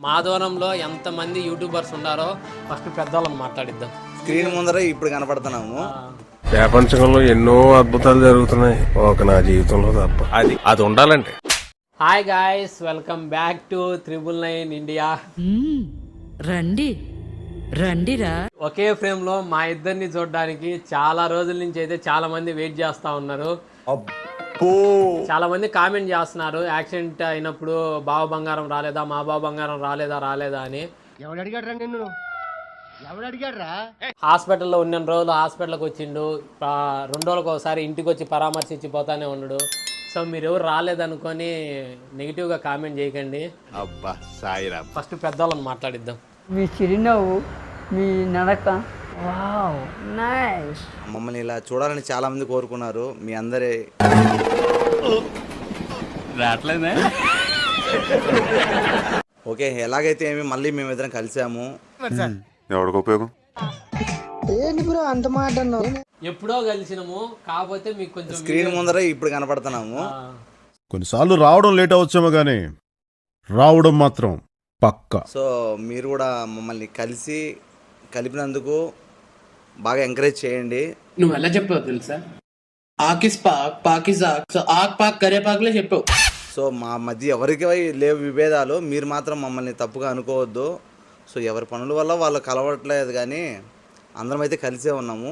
మాధవరంలో ఎంతమంది యూట్యూబర్స్ ఉన్నారో ఫస్ట్ పెద్దవాళ్ళని మాట్లాడిద్దాం. స్క్రీన్ ముందర ఇప్పుడు కనపడుతున్నాము. ప్రపంచంలో ఎన్నో అద్భుతాలు జరుగుతున్నాయి, ఒక నా జీవితంలో తప్ప. అది ఉండాలంటే. Hi guys, welcome back to 999 India. రండి రండిరా. ఒకే ఫ్రేమ్ లో మా ఇద్దరిని చూడడానికి చాలా రోజుల నుంచి అయితే చాలా మంది వెయిట్ చేస్తా ఉన్నారు. చాలా మంది కామెంట్ చేస్తున్నారు, యాక్సిడెంట్ అయినప్పుడు బావ బంగారం రాలేదా, మా బావ బంగారం రాలేదా అని. హాస్పిటల్లో ఉన్న రోజులు హాస్పిటల్కి వచ్చిండు, 2 రోజులకు ఒకసారి ఇంటికి వచ్చి పరామర్శించి పోతానే ఉన్నాడు. సో మీరు ఎవరు రాలేదనుకొని నెగిటివ్గా కామెంట్ చేయకండి. అబ్బా సాయిరా, ఫస్ట్ పెద్దవాళ్ళని మాట్లాడిద్దాం. మీ చిరునవ్వు, మీ నడక, వావ్ నైస్. మమ్మల్ని ఇలా చూడాలని చాలా మంది కోరుకున్నారు. మీ అందరి ఓకే, ఎలాగైతే ఏమి మళ్ళీ మేమిద్దరం కలిసాము. ఎవరికి ఉపయోగం? ఎప్పుడో కలిసినాము, కాకపోతే మీకు కొంచెం స్క్రీన్ ముందర ఇప్పుడు కనపడుతున్నాము. కొన్నిసార్లు రావడం లేట్ అవచ్చేమో కానీ రావడం మాత్రం పక్కా. సో మీరు కూడా మమ్మల్ని కలిపినందుకు బాగా ఎంకరేజ్ చేయండి. నువ్వు ఎలా చెప్పావు తెలుసా? ఆకిస్ పాక్ పాకిస్ ఆక్, సో ఆక్ పాక్ కరేపాకులే చెప్పావు. సో మా మధ్య ఎవరికి లేవు విభేదాలు, మీరు మాత్రం మమ్మల్ని తప్పుగా అనుకోవద్దు. సో ఎవరి పనుల వల్ల వాళ్ళు కలవట్లేదు, కానీ అందరం అయితే కలిసే ఉన్నాము.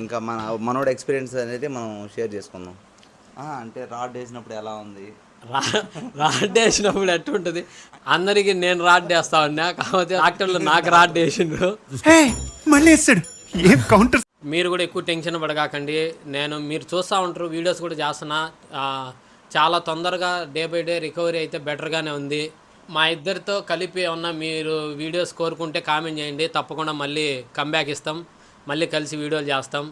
ఇంకా మనోడ ఎక్స్పీరియన్స్ అనేది మనం షేర్ చేసుకుందాం. అంటే రాడ్ వేసినప్పుడు ఎలా ఉంది? రాడ్ వేసినప్పుడు ఎట్టుంటుంది? అందరికి నేను రాడ్ వేస్తా ఉన్నా, కాకపోతే డాక్టర్లు నాకు రాడ్ వేసిండ్రు. మీరు కూడా ఎక్కువ టెన్షన్ పడగాకండి. మీరు చూస్తూ ఉంటారు, వీడియోస్ కూడా చేస్తున్నా. చాలా తొందరగా డే బై డే రికవరీ అయితే బెటర్గానే ఉంది. మా ఇద్దరితో కలిపి ఏమన్నా మీరు వీడియోస్ కోరుకుంటే కామెంట్ చేయండి, తప్పకుండా మళ్ళీ కంబ్యాక్ ఇస్తాం, మళ్ళీ కలిసి వీడియోలు చేస్తాం.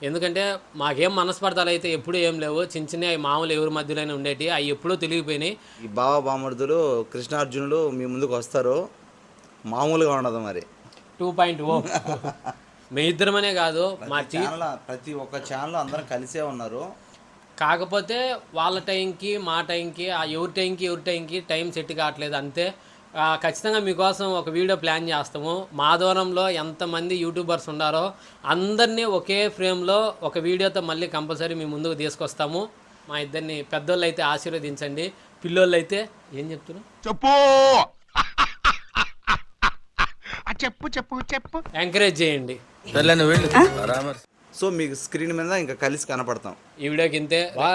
ఎందుకంటే మాకేం మనస్పర్ధాలు అయితే ఎప్పుడూ ఏం లేవు, చిన్న చిన్న మామూలు ఎవరి మధ్యలోనే ఉండేవి, అవి ఎప్పుడూ తెలిగిపోయినాయి. ఈ బామర్దులు కృష్ణార్జునులు మీ ముందుకు వస్తారు, మామూలుగా ఉండదు మరి. 2.0 మీ ఇద్దరమనే కాదు, మా ప్రతి ఒక్క ఛానల్ అందరం కలిసే ఉన్నారు. కాకపోతే వాళ్ళ టైంకి మా టైంకి ఎవరి టైంకి టైం సెట్ కావట్లేదు అంతే. ఖచ్చితంగా మీకోసం ఒక వీడియో ప్లాన్ చేస్తాము. మాధవరంలో ఎంతమంది యూట్యూబర్స్ ఉన్నారో అందరినీ ఒకే ఫ్రేమ్లో ఒక వీడియోతో మళ్ళీ కంపల్సరీ మీ ముందుకు తీసుకొస్తాము. మా ఇద్దరిని పెద్దోళ్ళు అయితే ఆశీర్వదించండి, పిల్లోళ్ళు అయితే ఏం చెప్తున్నారు చెప్పు ఎంకరేజ్ చేయండి. సో మీకు స్క్రీన్ మీద ఇంకా కలిసి కనపడతాం. ఈ వీడియోకి ఇంతే. బాయ్.